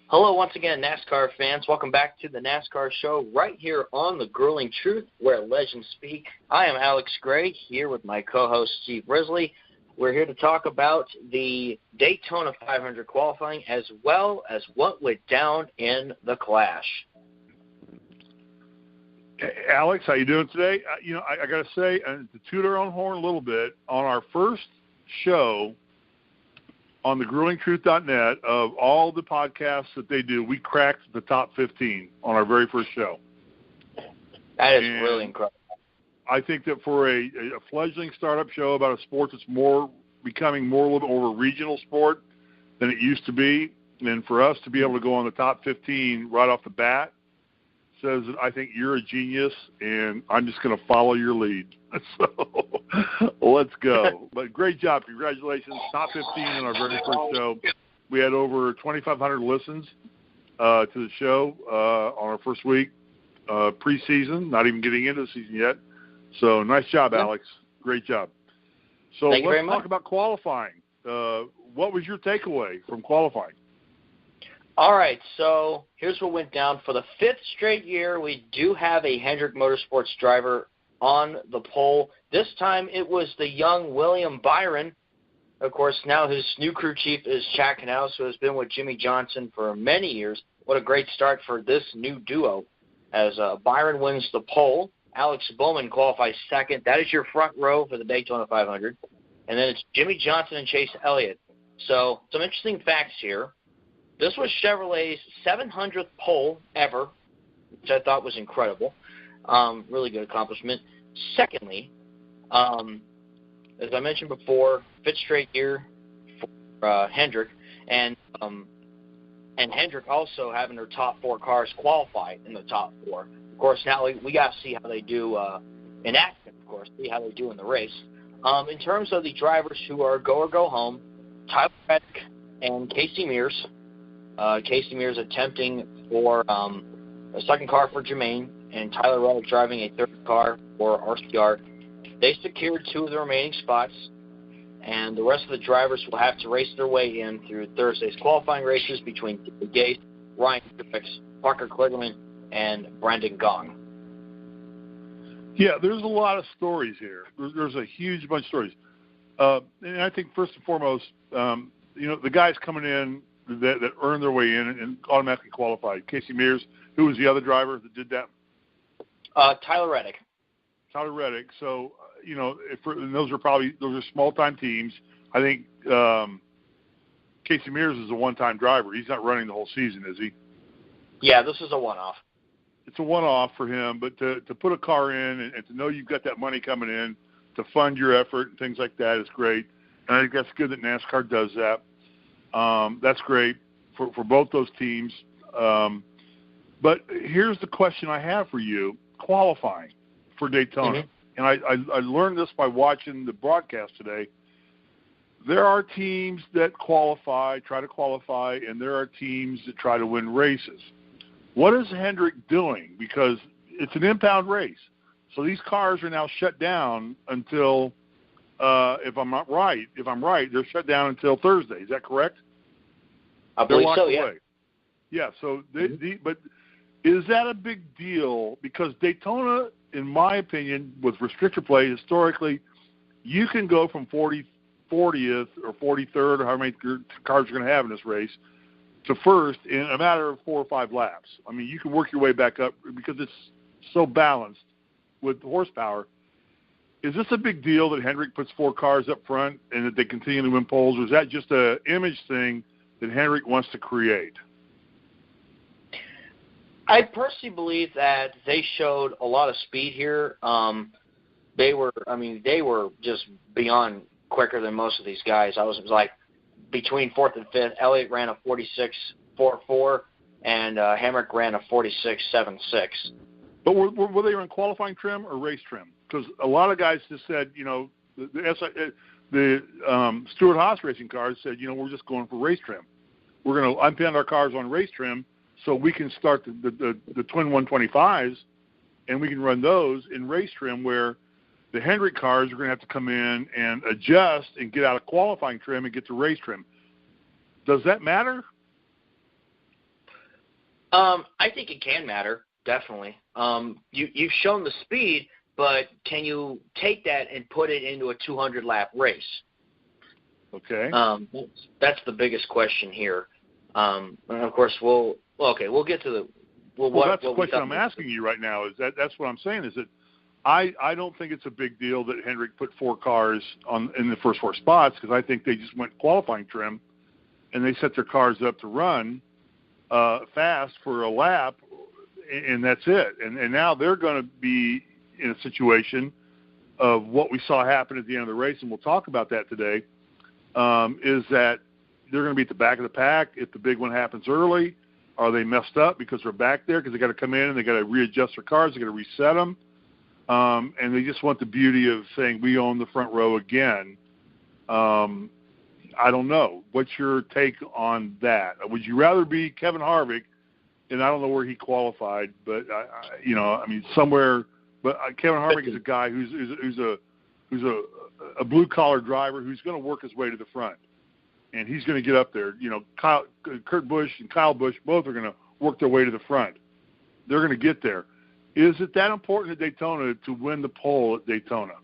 Hello once again, NASCAR fans. Welcome back to the NASCAR show right here on The Grueling Truth, where legends speak. I am Alex Gray, here with my co-host Steve Risley. We're here to talk about the Daytona 500 qualifying as well as what went down in the Clash. Alex, how you doing today? I got to say, to toot our own horn a little bit, on our first show on thegruelingtruth.net, of all the podcasts that they do, we cracked the top 15 on our very first show. That is really incredible. I think that for a fledgling startup show about a sport that's becoming more a little bit more of a regional sport than it used to be, and for us to be able to go on the top 15 right off the bat says that I think you're a genius, and I'm just going to follow your lead. So let's go. But great job. Congratulations. Top 15 in our very first show. We had over 2,500 listens to the show on our first week, preseason, not even getting into the season yet. So nice job, Alex. Great job. So let's talk about qualifying. What was your takeaway from qualifying? All right, so here's what went down. For the fifth straight year, we do have a Hendrick Motorsports driver on the pole. This time it was the young William Byron. Of course, now his new crew chief is Chad Knaus, who has been with Jimmy Johnson for many years. What a great start for this new duo as Byron wins the pole. Alex Bowman qualifies second. That is your front row for the Daytona 500. And then it's Jimmy Johnson and Chase Elliott. So some interesting facts here. This was Chevrolet's 700th pole ever, which I thought was incredible. Really good accomplishment. Secondly, as I mentioned before, fifth straight year for Hendrick, and Hendrick also having their top four cars qualify in the top four. Of course, now we got to see how they do in action, of course, see how they do in the race. In terms of the drivers who are go or go home, Tyler Reddick and Casey Mears. Casey Mears attempting for a second car for Jermaine, and Tyler Reddick driving a third car for RCR. They secured two of the remaining spots, and the rest of the drivers will have to race their way in through Thursday's qualifying races between David Gase, Ryan Truex, Parker Kligerman, and Brandon Gong. Yeah, there's a lot of stories here. There's a huge bunch of stories. And I think first and foremost, the guys coming in that earned their way in and automatically qualified. Casey Mears, who was the other driver that did that? Tyler Reddick. Tyler Reddick. So, those are small-time teams. I think Casey Mears is a one-time driver. He's not running the whole season, is he? Yeah, this is a one-off. It's a one-off for him, but to put a car in and to know you've got that money coming in to fund your effort and things like that is great. And I think that's good that NASCAR does that. That's great for both those teams. But here's the question I have for you, qualifying for Daytona. Mm-hmm. And I learned this by watching the broadcast today. There are teams that try to qualify, and there are teams that try to win races. What is Hendrick doing? Because it's an impound race. So these cars are now shut down until, if I'm right, they're shut down until Thursday. Is that correct? I believe so, yeah. Yeah, so but is that a big deal? Because Daytona, in my opinion, with restrictor play, historically, you can go from 40th or 43rd, or however many cars you're going to have in this race, to first in a matter of 4 or 5 laps. I mean, you can work your way back up because it's so balanced with horsepower. Is this a big deal that Hendrick puts 4 cars up front and that they continue to win poles, or is that just an image thing that Hendrick wants to create? I personally believe that they showed a lot of speed here. They were just beyond quicker than most of these guys. It was like between 4th and 5th, Elliott ran a 46.44, and Hendrick ran a 46.76. But were they in qualifying trim or race trim? Because a lot of guys just said, the Stewart-Haas racing cars said, we're just going for race trim. We're going to unpin our cars on race trim so we can start the twin 125s, and we can run those in race trim, where the Hendrick cars are going to have to come in and adjust and get out of qualifying trim and get to race trim. Does that matter? I think it can matter, definitely. You've shown the speed, but can you take that and put it into a 200-lap race? Okay. That's the biggest question here. And of course, we'll get to the. That's the question I'm asking you right now. That's what I'm saying is that I don't think it's a big deal that Hendrick put 4 cars in the first 4 spots, because I think they just went qualifying trim and they set their cars up to run fast for a lap, and that's it. And now they're going to be in a situation of what we saw happen at the end of the race, and we'll talk about that today, is that they're going to be at the back of the pack. If the big one happens early, are they messed up because they're back there because they got to come in and they got to readjust their cars, they got to reset them, and they just want the beauty of saying we own the front row again. I don't know. What's your take on that? Would you rather be Kevin Harvick, and I don't know where he qualified, but somewhere. But Kevin Harvick is a guy who's a blue collar driver who's going to work his way to the front, and he's going to get up there. Kurt Busch and Kyle Busch both are going to work their way to the front. They're going to get there. Is it that important at Daytona to win the pole at Daytona?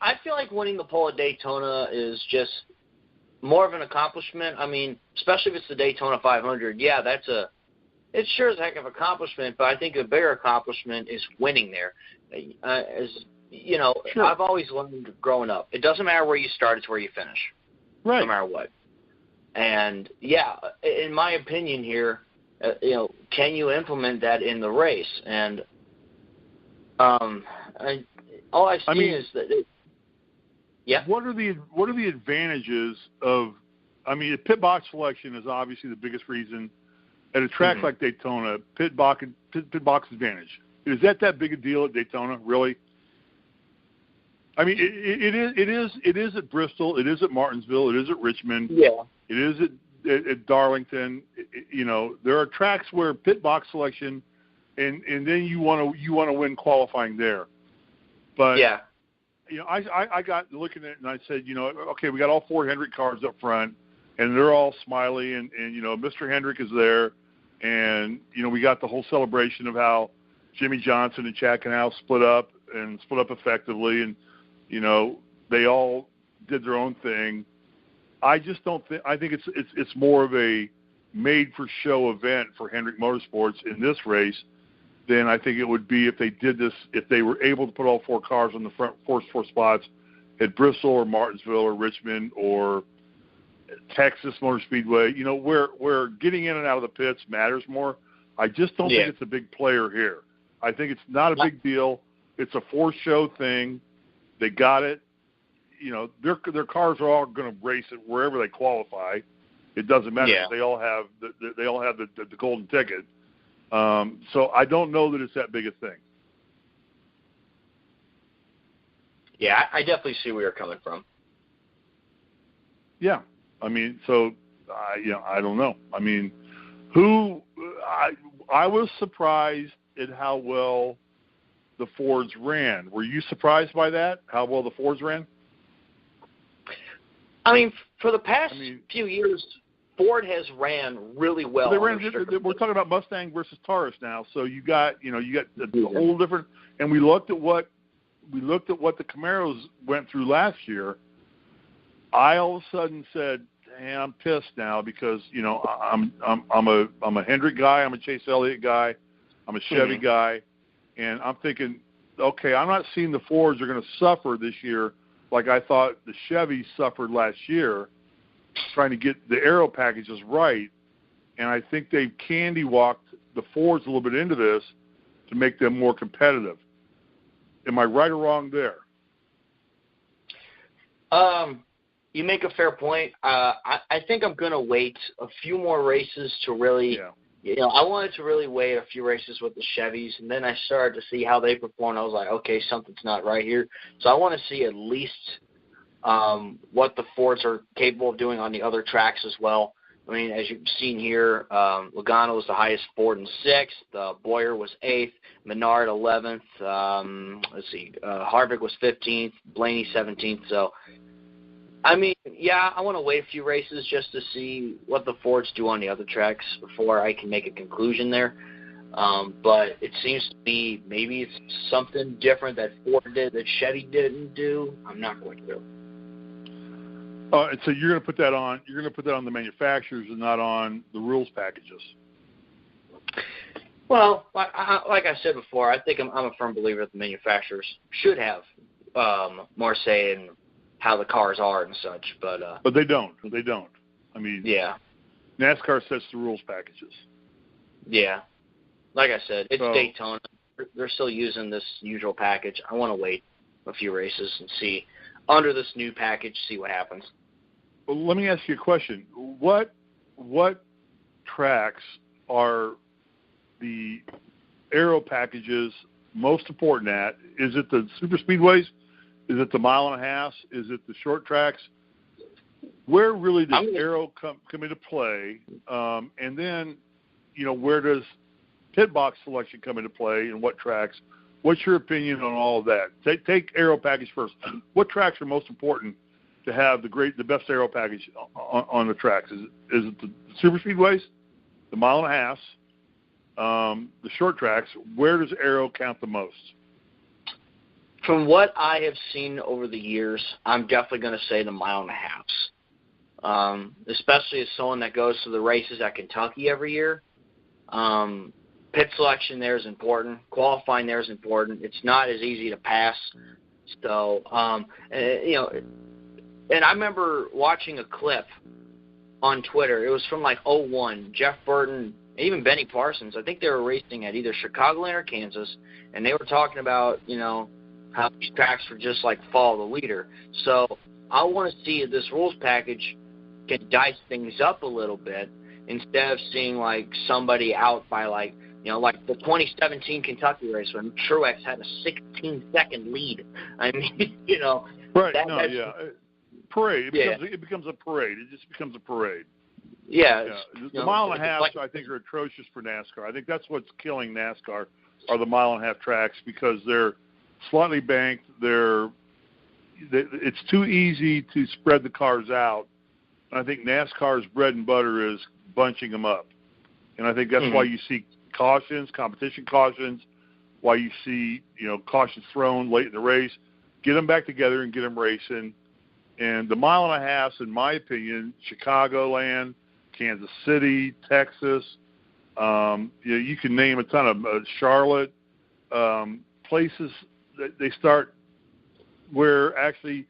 I feel like winning the pole at Daytona is just more of an accomplishment. I mean, especially if it's the Daytona 500. Yeah, it sure is a heck of an accomplishment, but I think a bigger accomplishment is winning there. Sure. I've always learned growing up, it doesn't matter where you start, it's where you finish. Right. No matter what. And, yeah, in my opinion here, can you implement that in the race? And all I see is that yeah. What are the advantages of? I mean, pit box selection is obviously the biggest reason at a track like Daytona. Pit box advantage, is that big a deal at Daytona? Really? I mean, it is at Bristol. It is at Martinsville. It is at Richmond. Yeah. It is at Darlington. There are tracks where pit box selection, and then you want to win qualifying there. But yeah. I got looking at it and I said, okay, we got all 4 Hendrick cars up front, and they're all smiley, and Mr. Hendrick is there, and we got the whole celebration of how Jimmy Johnson and Chad Canal split up effectively, and they all did their own thing. I just don't think. I think it's more of a made-for-show event for Hendrick Motorsports in this race than I think it would be if they did this, if they were able to put all 4 cars on the front first 4 spots at Bristol or Martinsville or Richmond or Texas Motor Speedway, where getting in and out of the pits matters more. I just don't think it's a big player here. I think it's not a big deal. It's a for-show thing. They got it. Their cars are all going to race it wherever they qualify. It doesn't matter. Yeah. They all have the golden ticket. So I don't know that it's that big a thing. Yeah, I definitely see where you're coming from. Yeah, I mean, so I don't know. I mean, I was surprised at how well the Fords ran. Were you surprised by that? How well the Fords ran? I mean, for the past few years, Ford has ran really well. We're talking about Mustang versus Taurus now, so you got a whole different. And we looked at what the Camaros went through last year. I all of a sudden said, "Hey, I'm pissed now because I'm a Hendrick guy, I'm a Chase Elliott guy, I'm a Chevy guy, and I'm thinking, okay, I'm not seeing the Fords are going to suffer this year like I thought the Chevys suffered last year." Trying to get the aero packages right, and I think they've candy-walked the Fords a little bit into this to make them more competitive. Am I right or wrong there? You make a fair point. I think I'm going to wait a few more races to really I wanted to really wait a few races with the Chevys, and then I started to see how they performed. I was like, okay, something's not right here. So I want to see at least what the Fords are capable of doing on the other tracks as well. I mean, as you've seen here, Logano was the highest Ford in 6th. Boyer was 8th. Menard 11th. Harvick was 15th. Blaney 17th. So I mean, yeah, I want to wait a few races just to see what the Fords do on the other tracks before I can make a conclusion there. But it seems to be maybe it's something different that Ford did that Chevy didn't do. I'm not going to. And so you're going to put that on. You're going to put that on the manufacturers and not on the rules packages. Well, like I said before, I think I'm a firm believer that the manufacturers should have more say in how the cars are and such. But they don't. They don't. I mean, yeah. NASCAR sets the rules packages. Yeah. Like I said, it's Daytona. They're still using this usual package. I want to wait a few races and see under this new package, see what happens. Well, let me ask you a question. What tracks are the aero packages most important at? Is it the super speedways? Is it the mile and a half? Is it the short tracks? Where really does aero come into play? And then, where does pit box selection come into play and what tracks? What's your opinion on all of that? Take aero package first. What tracks are most important to have the best aero package on the tracks? Is it the super speedways, the mile and a half, the short tracks? Where does aero count the most? From what I have seen over the years, I'm definitely going to say the mile and a halves. Especially as someone that goes to the races at Kentucky every year. Pit selection there is important. Qualifying there is important. It's not as easy to pass. So, and I remember watching a clip on Twitter. It was from like 2001. Jeff Burton, even Benny Parsons, I think they were racing at either Chicagoland or Kansas, and they were talking about, how these tracks were just like follow the leader. So I want to see if this rules package can dice things up a little bit instead of seeing like somebody out by like the 2017 Kentucky race when Truex had a 16-second lead. I mean, Right. Parade. It becomes a parade. It just becomes a parade. Yeah. The mile and a half, I think, are atrocious for NASCAR. I think that's what's killing NASCAR are the mile and a half tracks because they're slightly banked. It's too easy to spread the cars out. And I think NASCAR's bread and butter is bunching them up. And I think that's why you see competition cautions, why you see, cautions thrown late in the race. Get them back together and get them racing. And the mile and a half, in my opinion, Chicagoland, Kansas City, Texas, you can name a ton of Charlotte, places that they start where actually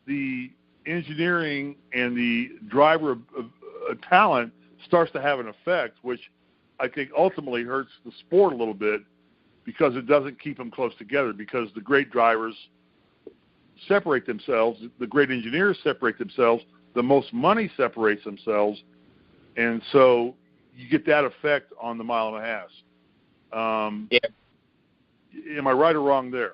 the engineering and the driver of talent starts to have an effect, which I think ultimately hurts the sport a little bit because it doesn't keep them close together because the great drivers separate themselves, the great engineers separate themselves, the most money separates themselves, and so you get that effect on the mile and a half. Am I right or wrong there?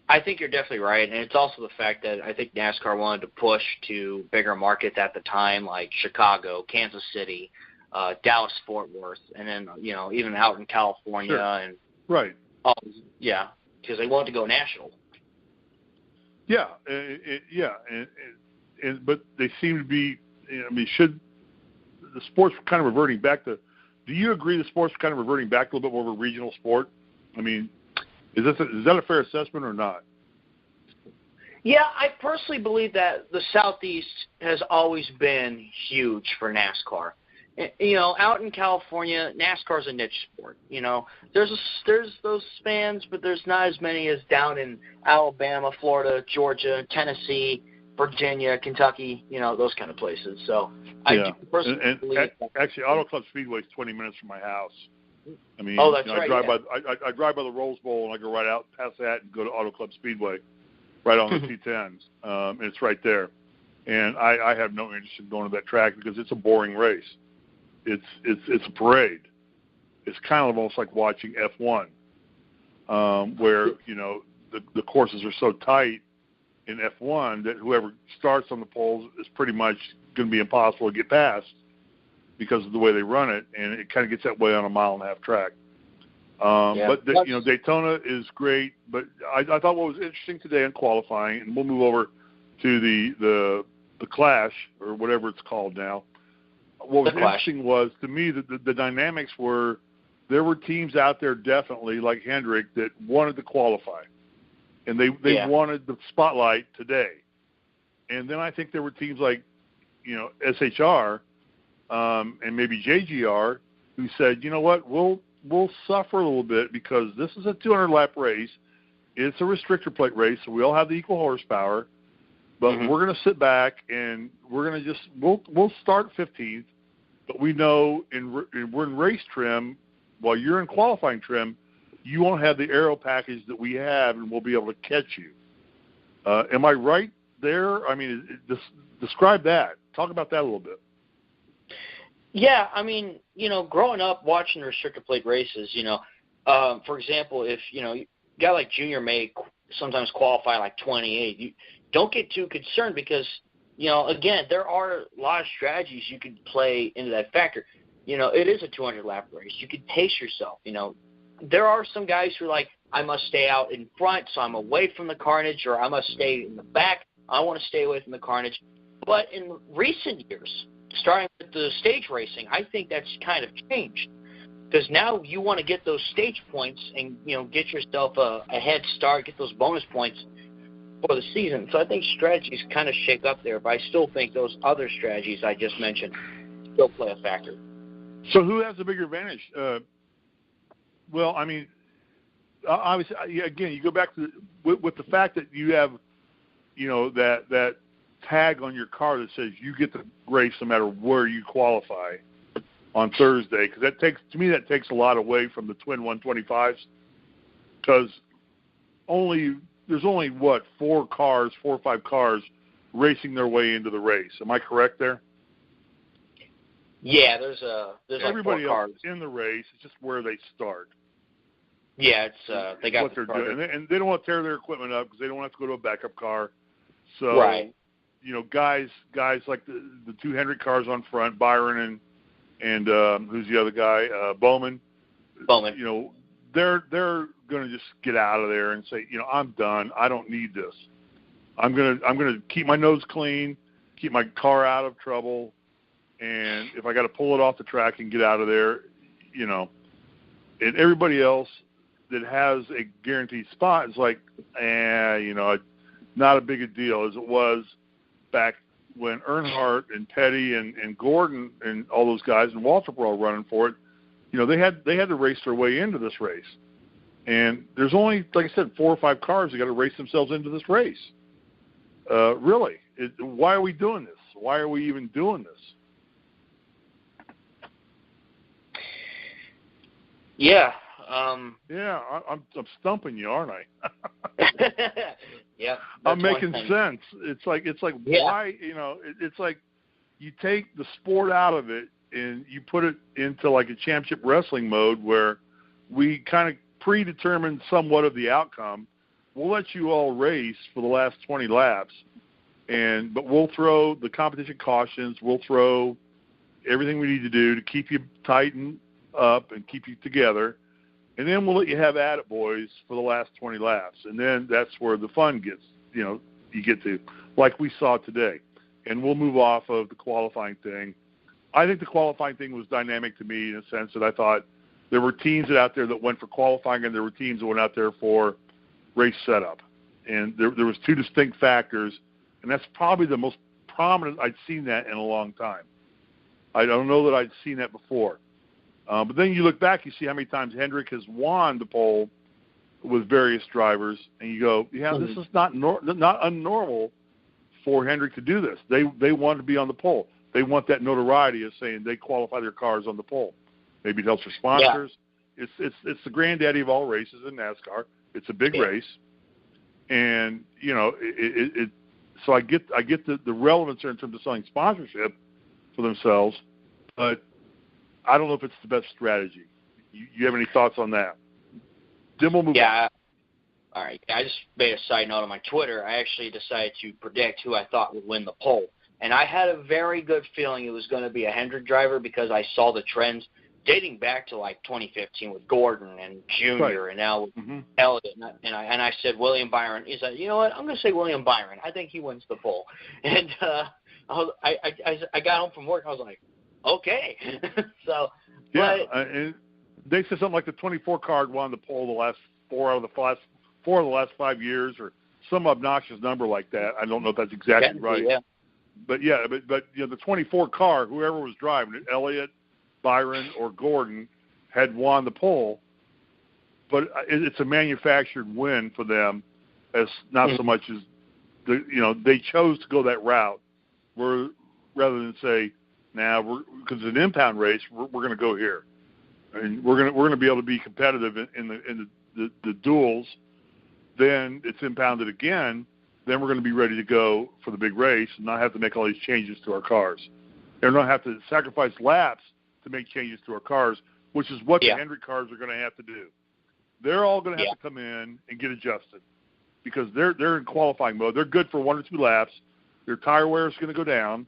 I think you're definitely right, and it's also the fact that I think NASCAR wanted to push to bigger markets at the time, like Chicago, Kansas City, Dallas, Fort Worth, and then even out in California and right. Because they wanted to go national. Yeah, but they seem to be. Should the sport's kind of reverting back to? Do you agree the sport's kind of reverting back to a little bit more of a regional sport? I mean, is that a fair assessment or not? Yeah, I personally believe that the Southeast has always been huge for NASCAR. Out in California, NASCAR's a niche sport. There's those fans, but there's not as many as down in Alabama, Florida, Georgia, Tennessee, Virginia, Kentucky. Those kind of places. So I do personally believe that. Actually, Auto Club Speedway is 20 minutes from my house. I mean, that's right. I drive by the Rose Bowl and I go right out past that and go to Auto Club Speedway, right on the T10s. And it's right there. And I have no interest in going to that track because it's a boring race. It's a parade. It's kind of almost like watching F1, where the courses are so tight in F1 that whoever starts on the poles is pretty much going to be impossible to get past because of the way they run it, and it kind of gets that way on a mile and a half track. But Daytona is great. But I thought what was interesting today in qualifying, and we'll move over to the Clash, or whatever it's called now. What was interesting was, to me, the dynamics were, there were teams out there definitely, like Hendrick, that wanted to qualify. And they wanted the spotlight today. And then I think there were teams like, SHR and maybe JGR who said, you know what, we'll suffer a little bit because this is a 200-lap race. It's a restrictor plate race, so we all have the equal horsepower. But we're going to sit back and we're going to we'll start 15th. But we know we're in race trim, while you're in qualifying trim, you won't have the aero package that we have, and we'll be able to catch you. Am I right there? I mean, describe that. Talk about that a little bit. Yeah, I mean, growing up watching restrictor plate races, for example, if, a guy like Junior may sometimes qualify like 28, you don't get too concerned because, again, there are a lot of strategies you could play into that factor. It is a 200-lap race. You could pace yourself. There are some guys who are like, I must stay out in front, so I'm away from the carnage, or I must stay in the back. I want to stay away from the carnage. But in recent years, starting with the stage racing, I think that's kind of changed. Because now you want to get those stage points and, get yourself a head start, get those bonus points for the season. So I think strategies kind of shake up there, but I still think those other strategies I just mentioned still play a factor. So who has the bigger advantage? Well, I mean, obviously, again, you go back to with the fact that you have, that tag on your car that says you get to race no matter where you qualify on Thursday, because that takes a lot away from the twin 125s, because there's only 4 or 5 cars racing their way into the race. Am I correct there? Yeah, there's everybody like 4 else cars in the race. It's just where they start. Yeah, it's they got what they're doing, and they don't want to tear their equipment up because they don't want to have to go to a backup car. So, right. Guys like the 2 Hendrick cars on front, Byron and who's the other guy, Bowman. Bowman. They're going to just get out of there and say, I'm done. I don't need this. I'm gonna keep my nose clean, keep my car out of trouble, and if I got to pull it off the track and get out of there, and everybody else that has a guaranteed spot is like, not a big a deal as it was back when Earnhardt and Petty and Gordon and all those guys and Waltrip were all running for it. They had to race their way into this race. And there's only, like I said, 4 or 5 cars that got to race themselves into this race. Really, why are we doing this? Why are we even doing this? Yeah. I'm stumping you, aren't I? Yeah. I'm making sense. It's like why, it's like you take the sport out of it and you put it into like a championship wrestling mode where we kind of predetermine somewhat of the outcome. We'll let you all race for the last 20 laps, but we'll throw the competition cautions. We'll throw everything we need to do to keep you tightened up and keep you together. And then we'll let you have at it, boys, for the last 20 laps. And then that's where the fun gets, you get to, like we saw today. And we'll move off of the qualifying thing. I think the qualifying thing was dynamic to me in the sense that I thought there were teams out there that went for qualifying and there were teams that went out there for race setup. And there was 2 distinct factors, and that's probably the most prominent I'd seen that in a long time. I don't know that I'd seen that before. But then you look back, you see how many times Hendrick has won the pole with various drivers, and you go, this is not unnormal for Hendrick to do this. They want to be on the pole. They want that notoriety of saying they qualify their cars on the pole. Maybe it helps their sponsors. Yeah. It's the granddaddy of all races in NASCAR. It's a big race, and so I get the relevance there in terms of selling sponsorship for themselves, but I don't know if it's the best strategy. You have any thoughts on that? Then we'll move on. All right. I just made a side note on my Twitter. I actually decided to predict who I thought would win the pole. And I had a very good feeling it was going to be a Hendrick driver because I saw the trends dating back to like 2015 with Gordon and Junior, and now with Elliott. And I said William Byron. He said, you know what? I'm going to say William Byron. I think he wins the pole. And I got home from work. I was like, okay. So, yeah, and they said something like the 24 car won the pole the last four of the last 5 years, or some obnoxious number like that. I don't know if that's exactly right. Yeah. But you know, the 24 car, whoever was driving it, Elliott, Byron, or Gordon, had won the pole. But it's a manufactured win for them, as not so much as they chose to go that route, rather than say, because it's an impound race, we're going to go here, and we're going to be able to be competitive in the duels. Then it's impounded again. Then we're going to be ready to go for the big race and not have to make all these changes to our cars. And not have to sacrifice laps to make changes to our cars, which is what the Hendrick cars are going to have to do. They're all going to have to come in and get adjusted because they're in qualifying mode. They're good for 1 or 2 laps. Their tire wear is going to go down.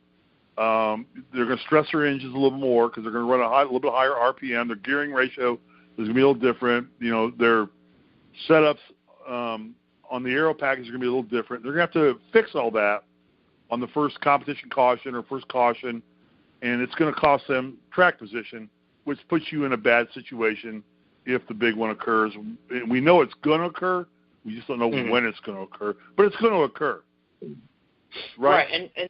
They're going to stress their engines a little more because they're going to run a little bit higher RPM. Their gearing ratio is going to be a little different. Their setups on the aero package are going to be a little different. They're going to have to fix all that on the first competition caution or first caution, and it's going to cost them track position, which puts you in a bad situation if the big one occurs. We know it's going to occur. We just don't know when it's going to occur, but it's going to occur. Right. And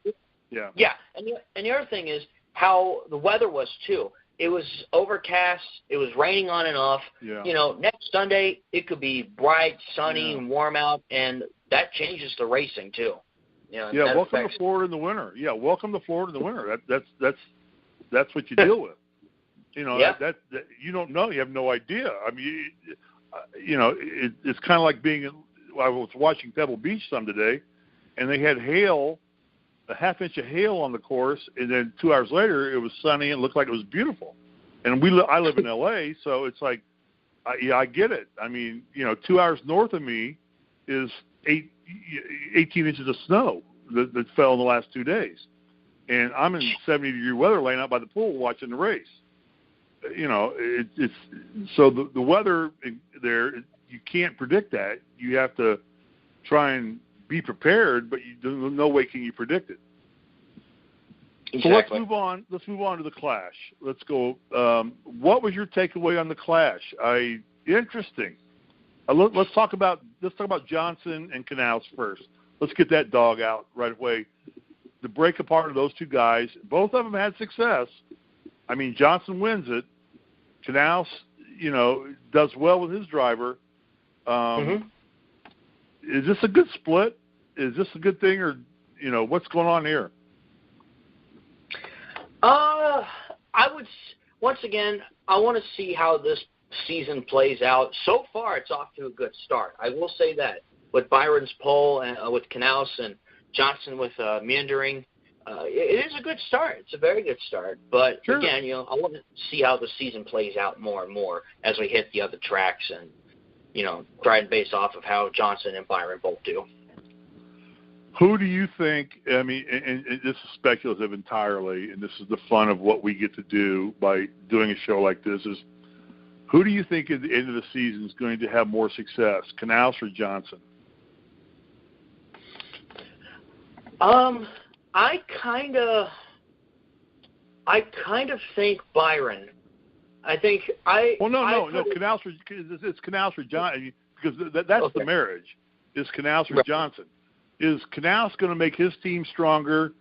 yeah. And the other thing is how the weather was too. It was overcast. It was raining on and off. Yeah. Next Sunday it could be bright, sunny, and warm out, and that changes the racing too. Welcome to Florida in the winter. Yeah, welcome to Florida in the winter. That's what you deal with. That you don't know. You have no idea. I mean, it's kind of like being. I was watching Pebble Beach some today, and they had hail, a half inch of hail on the course, and then 2 hours later it was sunny and it looked like it was beautiful. And I live in L.A., so it's like, I get it. I mean, 2 hours north of me is 18 inches of snow that fell in the last 2 days, and I'm in 70-degree weather laying out by the pool watching the race. It's so the weather there, you can't predict that. You have to try and be prepared, but no way can you predict it. Exactly. So let's move on. Let's move on to the Clash. Let's go. What was your takeaway on the Clash? Interesting. Let's talk about Johnson and Canals first. Let's get that dog out right away. The break apart of those two guys, both of them had success. I mean, Johnson wins it. Canals, does well with his driver. Is this a good split? Is this a good thing, or what's going on here? Once again, I want to see how this season plays out. So far, it's off to a good start. I will say that with Byron's pole and with Canals and Johnson with meandering. It is a good start. It's a very good start. But, again, I want to see how the season plays out more and more as we hit the other tracks and, try and base off of how Johnson and Byron both do. Who do you think, and this is speculative entirely, and this is the fun of what we get to do by doing a show like this, is who do you think at the end of the season is going to have more success, Canals or Johnson? I kind of think Byron. I think no. Canals it's Canals or Johnson, because that's the marriage. Is Canals or Johnson? Is Canals going to make his team stronger,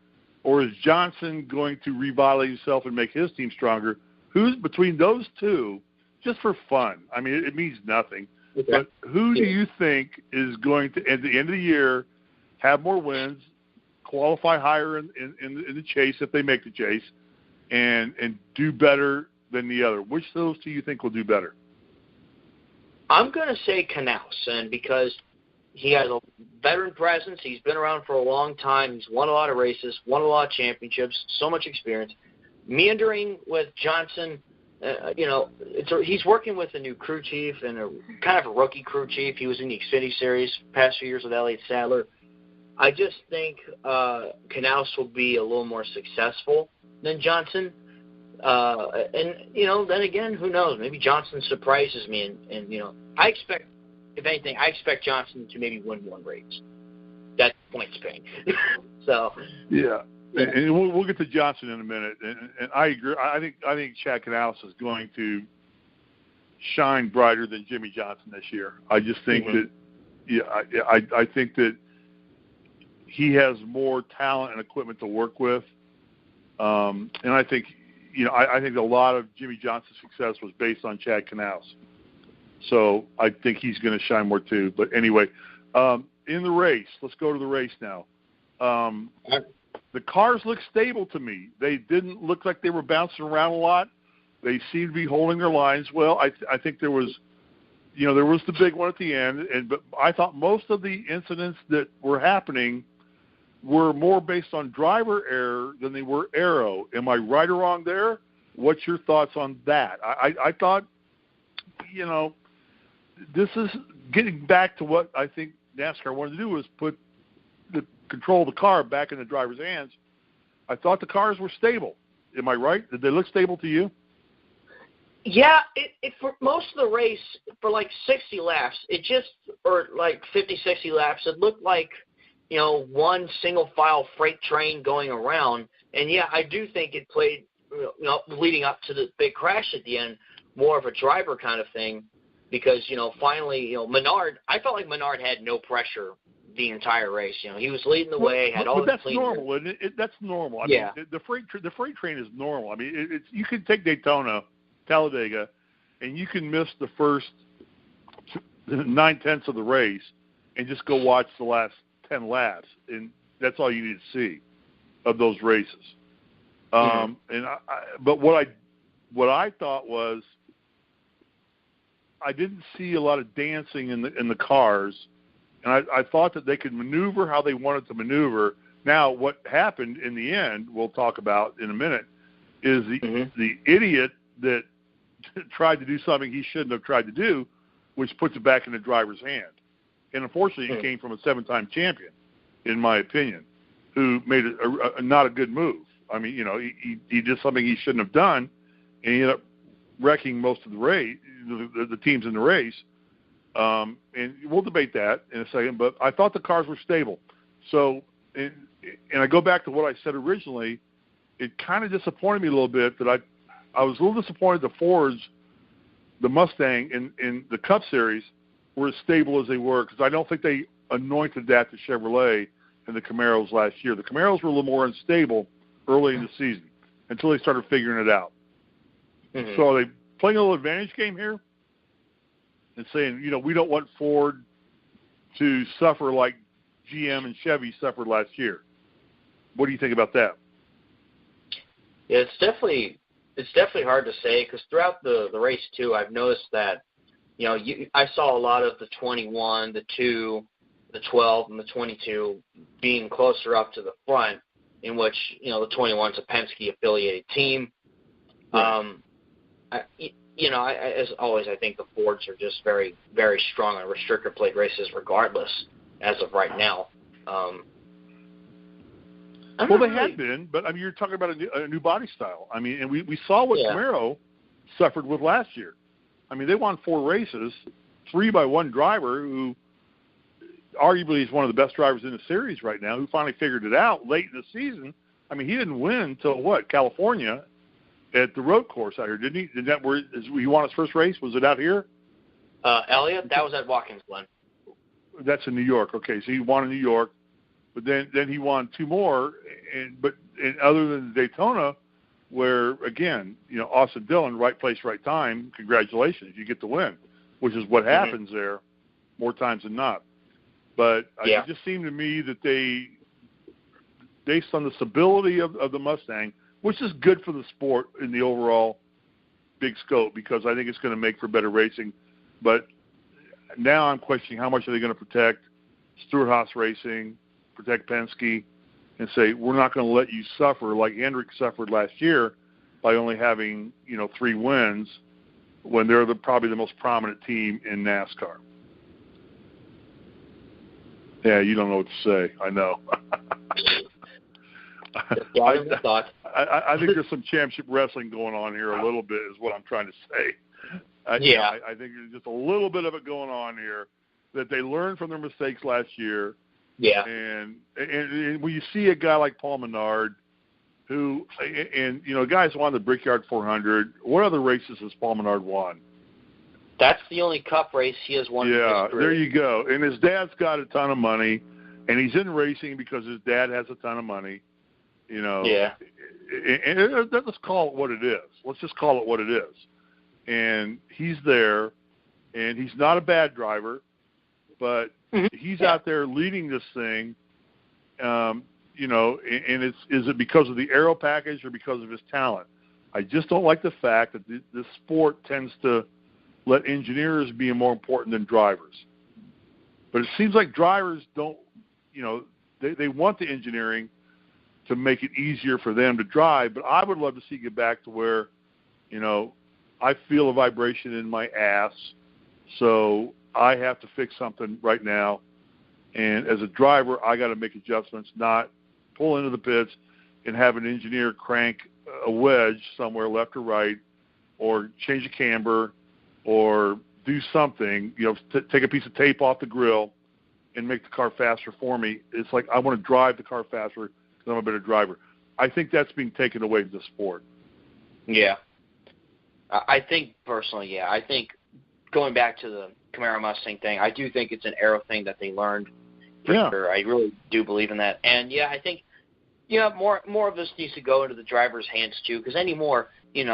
or is Johnson going to revitalize himself and make his team stronger? Who's between those two? Just for fun. I mean, it means nothing. Okay. But who do you think is going to, at the end of the year, have more wins, qualify higher in the chase if they make the chase, and do better than the other? Which of those two you think will do better? I'm going to say Canals, and because he has a veteran presence, he's been around for a long time, he's won a lot of races, won a lot of championships, so much experience. Meandering with Johnson, he's working with a new crew chief and a kind of a rookie crew chief. He was in the Xfinity Series past few years with Elliott Sadler. I just think Canals will be a little more successful than Johnson. And then again, who knows? Maybe Johnson surprises me, and I expect, if anything, Johnson to maybe win one race. That's points paying. So. Yeah. And we'll get to Johnson in a minute, and I agree. I think Chad Canales is going to shine brighter than Jimmy Johnson this year. I just think that, I think that he has more talent and equipment to work with, and I think, I think a lot of Jimmy Johnson's success was based on Chad Canales. So I think he's going to shine more too. But anyway, in the race, let's go to the race now. The cars look stable to me. They didn't look like they were bouncing around a lot. They seemed to be holding their lines well. I think there was, there was the big one at the end, but I thought most of the incidents that were happening were more based on driver error than they were aero. Am I right or wrong there? What's your thoughts on that? I thought, this is getting back to what I think NASCAR wanted to do, was put the control of the car back in the driver's hands. I thought the cars were stable. Am I right? Did they look stable to you? Yeah, it for most of the race, for like 60 laps, or like 50, 60 laps, it looked like, one single file freight train going around. And yeah, I do think it played, leading up to the big crash at the end, more of a driver kind of thing, because, finally, Menard, I felt like Menard had no pressure the entire race. He was leading the way, had all the that's normal. That's normal. I mean, the freight train is normal. I mean, you can take Daytona, Talladega, and you can miss the first 9/10 of the race and just go watch the last 10 laps, and that's all you need to see of those races. But what I thought was, I didn't see a lot of dancing in the cars, and I thought that they could maneuver how they wanted to maneuver. Now, what happened in the end, we'll talk about in a minute, is the idiot that tried to do something he shouldn't have tried to do, which puts it back in the driver's hand. And unfortunately, it came from a 7-time champion, in my opinion, who made a not a good move. I mean, he did something he shouldn't have done, and he ended up wrecking most of the race, the teams in the race. And we'll debate that in a second, but I thought the cars were stable. So, and I go back to what I said originally, it kind of disappointed me a little bit that I was a little disappointed the Fords, the Mustang, in the Cup Series were as stable as they were, because I don't think they anointed that to Chevrolet and the Camaros last year. The Camaros were a little more unstable early in the season until they started figuring it out. So are they playing a little advantage game here and saying, we don't want Ford to suffer like GM and Chevy suffered last year? What do you think about that? Yeah, it's definitely hard to say, because throughout the race too, I've noticed that, I saw a lot of the 21, the 2, the 12, and the 22 being closer up to the front, in which, the 21's a Penske-affiliated team. Right. As always, I think the Fords are just very, very strong on restrictor plate races regardless, as of right now. Well, they had been, but, I mean, you're talking about a new body style. I mean, and we saw what Camaro suffered with last year. I mean, they won 4 races, 3 by one driver who arguably is one of the best drivers in the series right now, who finally figured it out late in the season. I mean, he didn't win until, California at the road course out here, didn't he? Did that where he won his first race? Was it out here? Elliott, that was at Watkins Glen. That's in New York. Okay, so he won in New York, but then he won 2 more, and other than Daytona, where again, Austin Dillon, right place, right time. Congratulations, you get the win, which is what happens there more times than not. But it just seemed to me that they, based on the stability of the Mustang, which is good for the sport in the overall big scope, because I think it's going to make for better racing. But now I'm questioning how much are they going to protect Stewart-Haas Racing, protect Penske, and say, we're not going to let you suffer like Hendrick suffered last year by only having, 3 wins when they're probably the most prominent team in NASCAR. Yeah, you don't know what to say. I know. I think there's some championship wrestling going on here a little bit is what I'm trying to say. I think there's just a little bit of it going on here that they learned from their mistakes last year. Yeah. And when you see a guy like Paul Menard, who, and guys won the Brickyard 400, what other races has Paul Menard won? That's the only Cup race he has won. Yeah, there you go. And his dad's got a ton of money, and he's in racing because his dad has a ton of money. Yeah. And let's call it what it is. Let's just call it what it is. And he's there, and he's not a bad driver, but he's out there leading this thing. And is it because of the aero package or because of his talent? I just don't like the fact that this sport tends to let engineers be more important than drivers. But it seems like drivers don't, they want the engineering to make it easier for them to drive. But I would love to see it get back to where, I feel a vibration in my ass, so I have to fix something right now. And as a driver, I got to make adjustments, not pull into the pits and have an engineer crank a wedge somewhere left or right, or change a camber, or do something, take a piece of tape off the grill and make the car faster for me. It's like I want to drive the car faster because I'm a better driver. I think that's being taken away from the sport. Yeah. I think personally, I think going back to the Camaro Mustang thing, I do think it's an aero thing that they learned. For sure. I really do believe in that. And, I think, more of this needs to go into the driver's hands, too, because anymore, you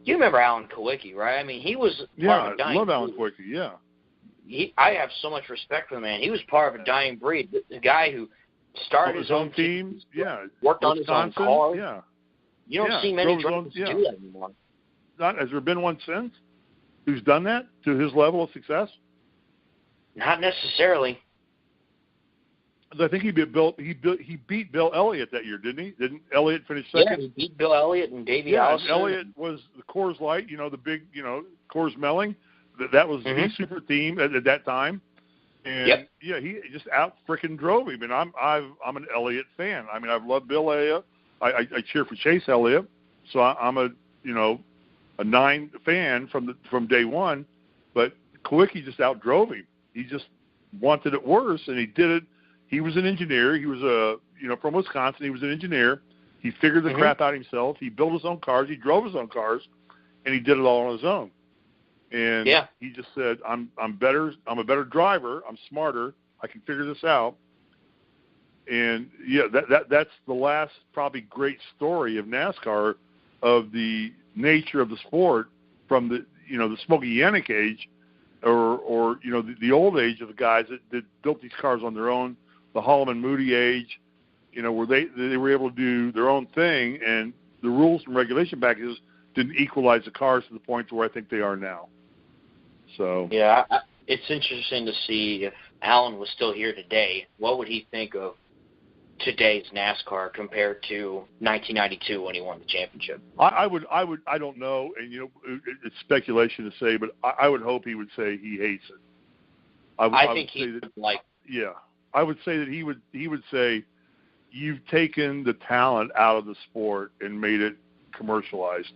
remember Alan Kawicki, right? I mean, he was part of a dying breed. I love Alan Kawicki, yeah. I have so much respect for the man. He was part of a dying breed. The guy who started his own team, worked on his own car. Yeah. You don't see many drivers do that anymore. Has there been one since who's done that to his level of success? Not necessarily. I think he beat Bill Elliott that year, didn't he? Didn't Elliott finish second? Yeah, he beat Bill Elliott and Davey Allison. Yeah, Elliott was the Coors Light, the big, Coors Melling. That was the super team at that time. And he just out freaking drove him. And I'm an Elliott fan. I mean, I've loved Bill Elliott. I cheer for Chase Elliott. So I'm a 9 fan from day one. But Kawicki just outdrove him. He just wanted it worse, and he did it. He was an engineer. He was from Wisconsin. He was an engineer. He figured the crap out himself. He built his own cars. He drove his own cars, and he did it all on his own. And he just said, "I'm better. I'm a better driver. I'm smarter. I can figure this out." And that's the last probably great story of NASCAR, of the nature of the sport from the Smokey Yunick age, or the old age of the guys that built these cars on their own. The Holloman Moody age, where they were able to do their own thing, and the rules and regulation packages didn't equalize the cars to the point to where I think they are now. So it's interesting to see if Alan was still here today. What would he think of today's NASCAR compared to 1992 when he won the championship? I don't know, and it's speculation to say, but I would hope he would say he hates it. I think he would like. Yeah. I would say that he would say, you've taken the talent out of the sport and made it commercialized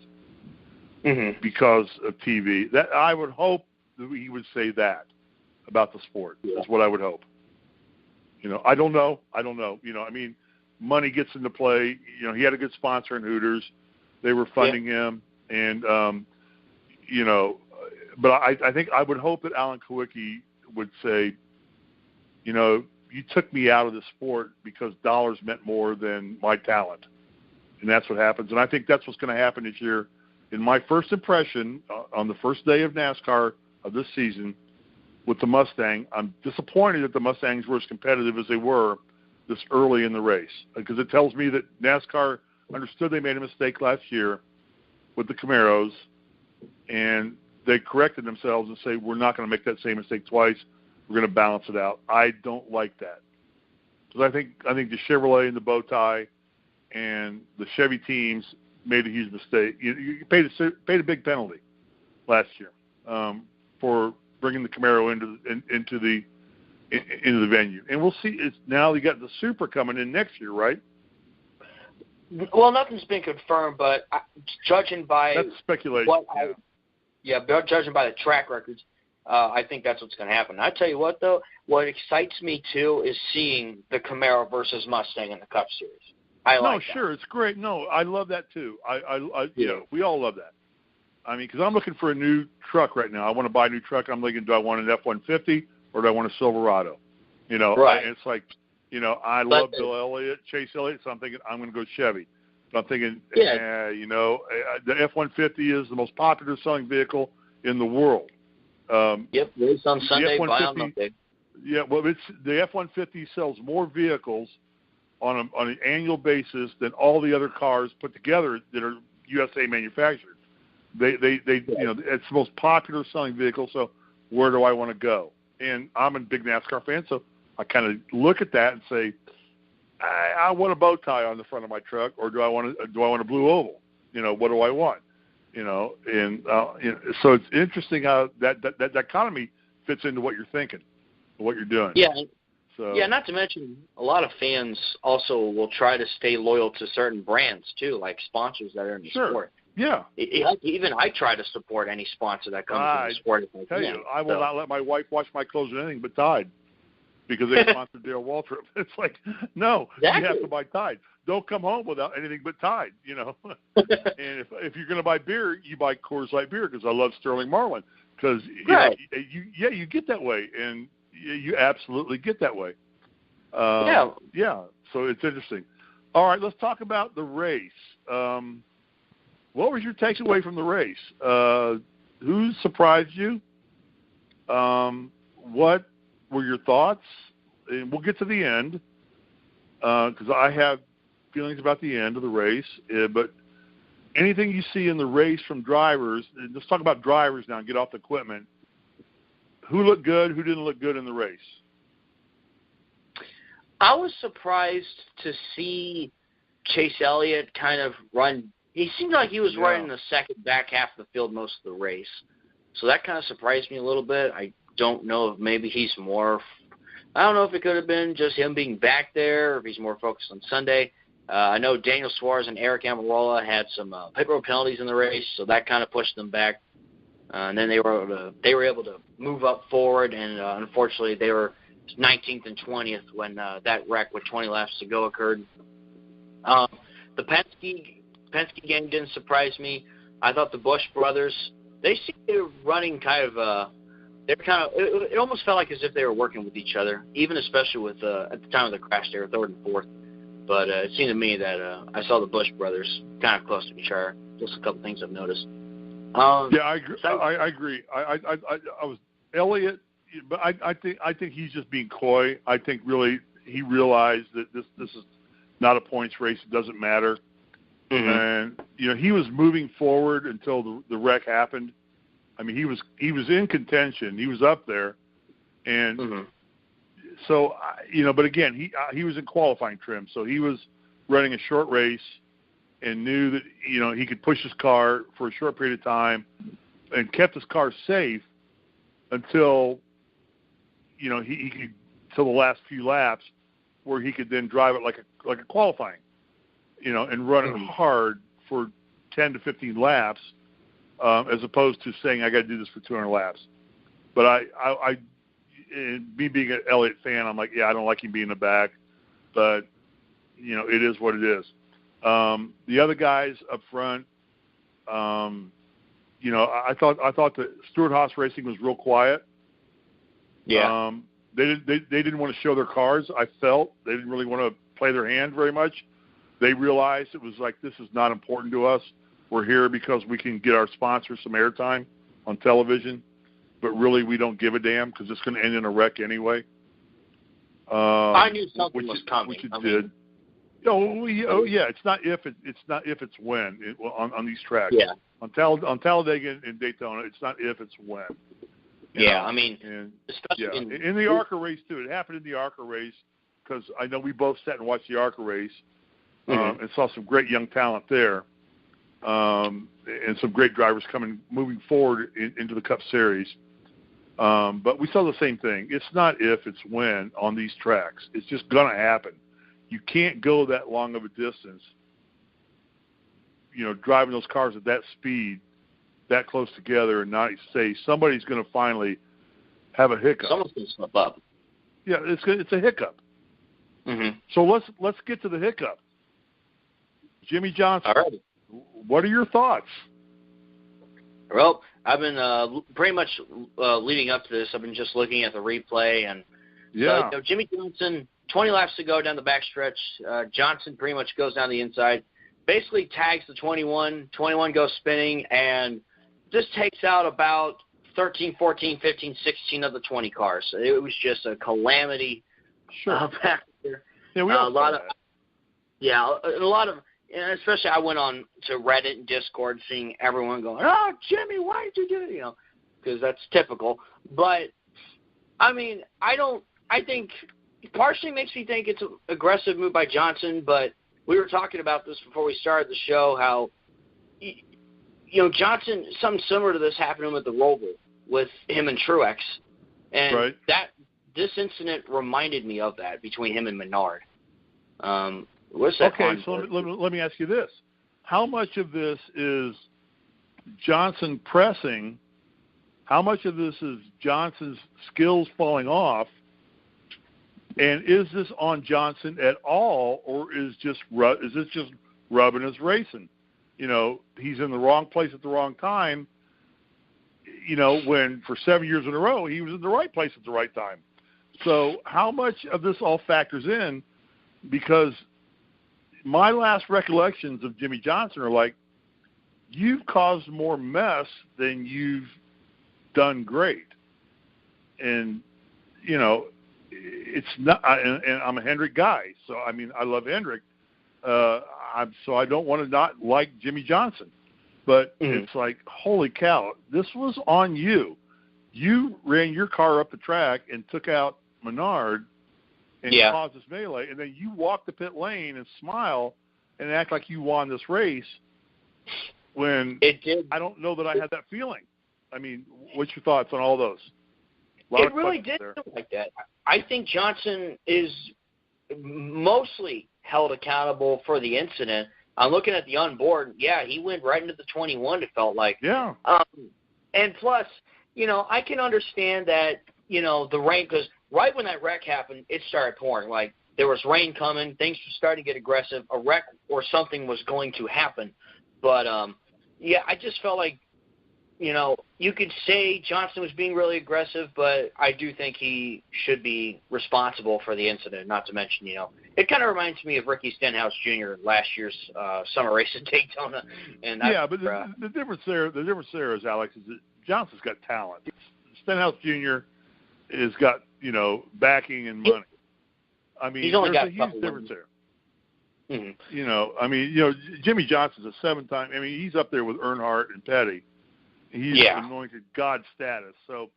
because of TV. That I would hope that he would say that about the sport. That's what I would hope. I don't know. I mean, money gets into play. He had a good sponsor in Hooters. They were funding him, and but I think I would hope that Alan Kawicki would say, you took me out of the sport because dollars meant more than my talent. And that's what happens. And I think that's what's going to happen this year. In my first impression, on the first day of NASCAR of this season with the Mustang, I'm disappointed that the Mustangs were as competitive as they were this early in the race, because it tells me that NASCAR understood they made a mistake last year with the Camaros, and they corrected themselves and say, we're not going to make that same mistake twice. We're going to balance it out. I don't like that, because I think the Chevrolet and the bow tie and the Chevy teams made a huge mistake. You paid a big penalty last year for bringing the Camaro into the venue, and we'll see. It's now you got the Super coming in next year, right? Well, nothing's been confirmed, but judging by that's speculation. Judging by the track records, I think that's what's going to happen. I tell you what, though, what excites me too is seeing the Camaro versus Mustang in the Cup Series. Sure, it's great. No, I love that too. We all love that. I mean, because I'm looking for a new truck right now. I want to buy a new truck. I'm thinking, do I want an F-150 or do I want a Silverado? Right. It's like, I love Bill Elliott, Chase Elliott, so I'm thinking I'm going to go Chevy. But I'm thinking, the F-150 is the most popular selling vehicle in the world. Race on Sunday, buy on Monday. Yeah, well, the F-150 sells more vehicles on an annual basis than all the other cars put together that are USA manufactured. It's the most popular selling vehicle. So where do I want to go? And I'm a big NASCAR fan, so I kind of look at that and say, I want a bow tie on the front of my truck, or do I want a blue oval? What do I want? So it's interesting how that dichotomy fits into what you're thinking, what you're doing. Yeah. So, not to mention, a lot of fans also will try to stay loyal to certain brands too, like sponsors that are in the sport. Yeah. Even I try to support any sponsor that comes in the sport. I will not let my wife wash my clothes with anything but Tide because they sponsored Dale Waltrip. It's like, no, exactly. You have to buy Tide. Don't come home without anything but Tide, And if you're going to buy beer, you buy Coors Light beer because I love Sterling Marlin because you get that way, and you absolutely get that way. Yeah. So it's interesting. All right, let's talk about the race. What was your takeaway from the race? Who surprised you? What were your thoughts? And we'll get to the end because I have feelings about the end of the race. But anything you see in the race from drivers, let's talk about drivers now and get off the equipment. Who looked good? Who didn't look good in the race? I was surprised to see Chase Elliott kind of run. He seemed like he was running the second back half of the field most of the race. So that kind of surprised me a little bit. I don't know if maybe he's more – I don't know if it could have been just him being back there or if he's more focused on Sunday. I know Daniel Suarez and Eric Almirola had some pit road penalties in the race, so that kind of pushed them back. And then they were able to move up forward, and unfortunately they were 19th and 20th when that wreck with 20 laps to go occurred. The Penske game didn't surprise me. I thought the Busch brothers, they seemed to be running it almost felt like as if they were working with each other, even especially with at the time of the crash they were third and fourth. But it seemed to me that I saw the Busch brothers kind of close to each other. Just a couple things I've noticed. I agree. I was Elliott, but I think he's just being coy. I think really he realized that this is not a points race. It doesn't matter. Mm-hmm. And he was moving forward until the wreck happened. I mean, he was in contention. He was up there, and so but again, he was in qualifying trim, so he was running a short race and knew that he could push his car for a short period of time and kept his car safe until he could till the last few laps where he could then drive it like a qualifying, and run it hard for 10 to 15 laps, as opposed to saying I got to do this for 200 laps. But I me being an Elliott fan, I'm like, I don't like him being in the back, but it is what it is. The other guys up front, I thought the Stewart-Haas Racing was real quiet. Yeah. They didn't want to show their cars. I felt they didn't really want to play their hand very much. They realized it was like, this is not important to us. We're here because we can get our sponsors some airtime on television, but really we don't give a damn because it's going to end in a wreck anyway. I knew something was coming. Which it did. It's not if it's when on these tracks. Yeah. On Talladega and Daytona, it's not if, it's when. Especially in the ARCA race too. It happened in the ARCA race because I know we both sat and watched the ARCA race and saw some great young talent there, and some great drivers moving forward into the Cup Series. But we saw the same thing. It's not if, it's when on these tracks. It's just going to happen. You can't go that long of a distance driving those cars at that speed, that close together, and not say somebody's going to finally have a hiccup. Someone's going to slip up. Yeah, it's a hiccup. Mm-hmm. So let's get to the hiccup. Jimmy Johnson. All right. What are your thoughts? Well, I've been pretty much leading up to this. I've been just looking at the replay, and yeah, so, Jimmy Johnson, 20 laps to go down the backstretch. Johnson pretty much goes down the inside, basically tags the 21. 21 goes spinning, and just takes out about 13, 14, 15, 16 of the 20 cars. It was just a calamity. Sure. Back there. Yeah, we all a lot of that. Yeah, a lot of. And especially I went on to Reddit and Discord seeing everyone going, "Oh, Jimmy, why did you do it?" Because that's typical. But, I mean, I think partially makes me think it's an aggressive move by Johnson, but we were talking about this before we started the show, how, Johnson, something similar to this happened to him at the Roval with him and Truex. And right. This incident reminded me of that between him and Menard. What's that? Okay, so let me ask you this. How much of this is Johnson pressing? How much of this is Johnson's skills falling off? And is this on Johnson at all, or is this just rubbing his racing? He's in the wrong place at the wrong time, when for 7 years in a row he was in the right place at the right time. So how much of this all factors in? Because my last recollections of Jimmy Johnson are like, you've caused more mess than you've done great. And, it's not, and I'm a Hendrick guy. So, I mean, I love Hendrick. So I don't want to not like Jimmy Johnson. But It's like, holy cow, this was on you. You ran your car up the track and took out Menard and caused this melee, and then you walk the pit lane and smile and act like you won this race when I don't know that I had that feeling. I mean, what's your thoughts on all those? It really did feel like that. I think Johnson is mostly held accountable for the incident. I'm looking at the onboard. Yeah, he went right into the 21, it felt like. Yeah. And plus, I can understand that, the rain, because right when that wreck happened, it started pouring. Like, there was rain coming. Things were starting to get aggressive. A wreck or something was going to happen. But, I just felt like, you could say Johnson was being really aggressive, but I do think he should be responsible for the incident, not to mention, it kind of reminds me of Ricky Stenhouse Jr. last year's summer race at Daytona. And but the difference there is, Alex, is that Johnson's got talent. Stenhouse Jr. has got, backing and money. I mean, he's only got a huge difference there. Mm-hmm. Jimmy Johnson's a 7-time. I mean, he's up there with Earnhardt and Petty. He's anointed God status. So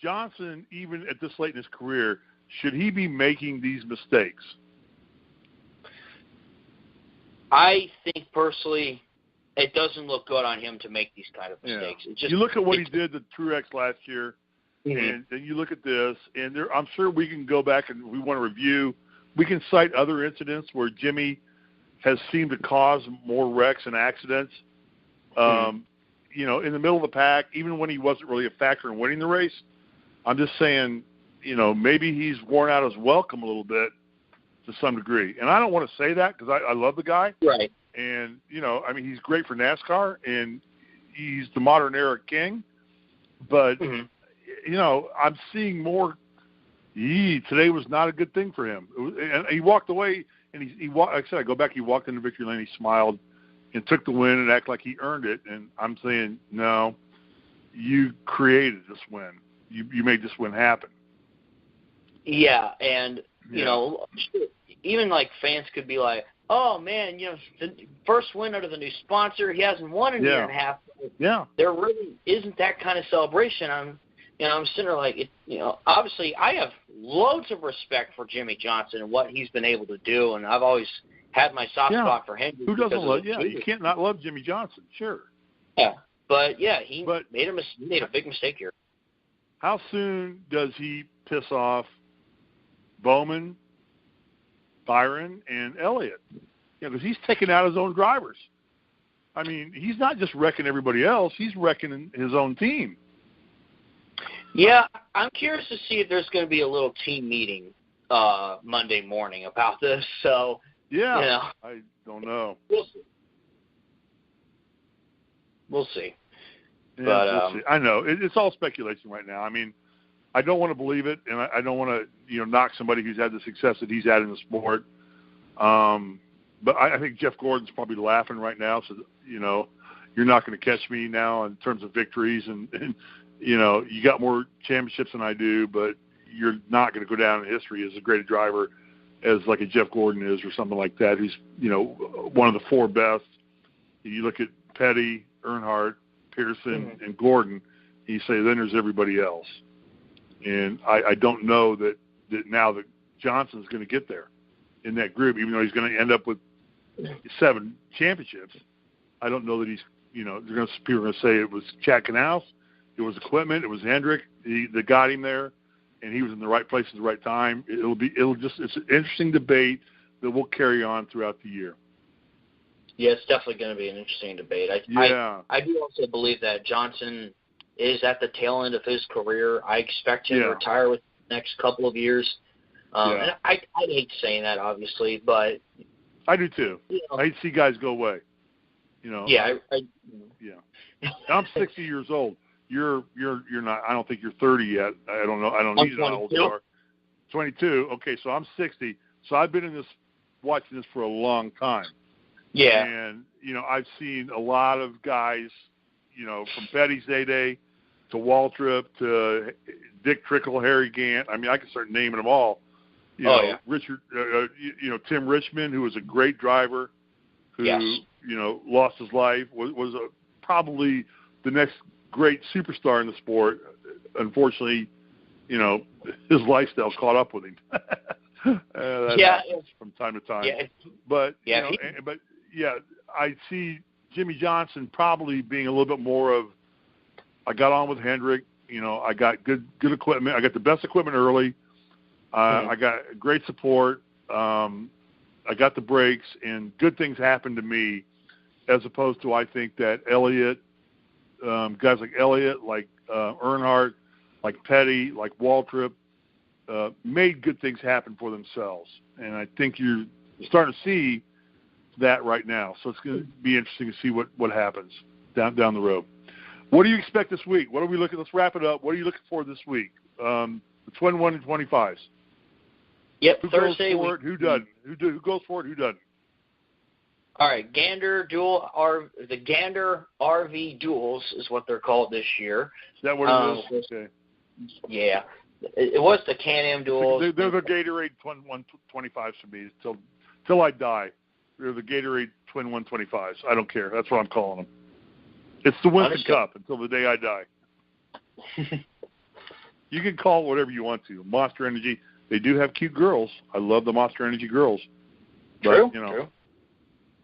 Johnson, even at this late in his career, should he be making these mistakes? I think personally, it doesn't look good on him to make these kind of mistakes. Yeah. You look at what he did to Truex last year, and then you look at this, and I'm sure we can go back and we want to review. We can cite other incidents where Jimmy has seemed to cause more wrecks and accidents. In the middle of the pack, even when he wasn't really a factor in winning the race. I'm just saying, maybe he's worn out his welcome a little bit to some degree. And I don't want to say that because I love the guy. Right. And, he's great for NASCAR, and he's the modern era king. But, I'm seeing more, today was not a good thing for him. And he walked away, and he walked, like I said, I go back, he walked into victory lane, he smiled, and took the win and acted like he earned it. And I'm saying, no, you created this win. You made this win happen. Yeah, and, even like fans could be like, oh, man, the first win under the new sponsor, he hasn't won in a year and a half. Yeah. There really isn't that kind of celebration. I'm sitting there like, obviously I have loads of respect for Jimmy Johnson and what he's been able to do, and I've always had my soft spot for him. Who doesn't love? Yeah, you can't not love Jimmy Johnson. Sure. Yeah, but he made a big mistake here. How soon does he piss off Bowman, Byron, and Elliott? Because he's taking out his own drivers. I mean, he's not just wrecking everybody else; he's wrecking his own team. Yeah, I'm curious to see if there's going to be a little team meeting Monday morning about this. So, yeah, you know, I don't know. We'll see. Yeah, But we'll see. I know it's all speculation right now. I mean, I don't want to believe it, and I don't want to knock somebody who's had the success that he's had in the sport. But I think Jeff Gordon's probably laughing right now. So you're not going to catch me now in terms of victories, and you got more championships than I do, but you're not going to go down in history as a great driver as like a Jeff Gordon is or something like that. Who's one of the four best. You look at Petty, Earnhardt, Pearson, and Gordon. You say then there's everybody else, and I don't know that now that Johnson's going to get there in that group, even though he's going to end up with 7 championships. I don't know that he's people are going to say it was Chad Knaus, it was equipment, it was Hendrick that got him there, and he was in the right place at the right time. It's an interesting debate that will carry on throughout the year. Yeah, it's definitely going to be an interesting debate. I do also believe that Johnson is at the tail end of his career. I expect him to retire within the next couple of years. And I hate saying that, obviously, but I do too. I hate to see guys go away. Yeah, I'm 60 years old. You're not. I don't think you're 30 yet. I don't know. I don't need to know how old you are. 22. Okay, so I'm 60. So I've been watching this for a long time. Yeah. And, I've seen a lot of guys, from Petty's heyday to Waltrip to Dick Trickle, Harry Gant. I mean, I can start naming them all. Richard, Tim Richmond, who was a great driver, who, lost his life, was probably the next great superstar in the sport. Unfortunately, his lifestyle caught up with him. From time to time. Yeah. But I see Jimmy Johnson probably being a little bit more of, I got on with Hendrick, I got good equipment. I got the best equipment early. I got great support. I got the brakes, and good things happened to me, as opposed to I think that Elliott, guys like Elliott, like Earnhardt, like Petty, like Waltrip, made good things happen for themselves. And I think you're starting to see that right now. So it's going to be interesting to see what happens down the road. What do you expect this week? What are we looking? Let's wrap it up. What are you looking for this week? The 21 and 25s. Yep, who Thursday. Goes for it, who doesn't? Who goes for it? Who doesn't? All right, the Gander RV Duels is what they're called this year. Is that what it is? Okay. Yeah. It was the Can-Am Duels. They're the Gatorade Twin 125s for me till I die. They're the Gatorade Twin 125s. I don't care. That's what I'm calling them. It's the Winston Cup until the day I die. You can call it whatever you want to. Monster Energy. They do have cute girls. I love the Monster Energy girls. But, True.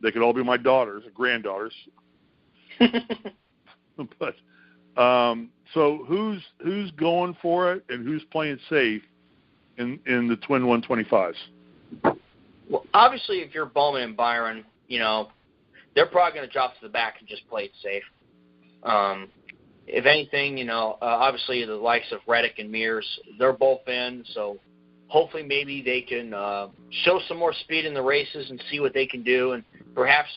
They could all be my daughters, granddaughters. But so who's going for it and who's playing safe in the Twin 125s? Well, obviously, if you're Bowman and Byron, they're probably going to drop to the back and just play it safe. If anything, obviously the likes of Reddick and Mears, they're both in, so hopefully maybe they can show some more speed in the races and see what they can do and perhaps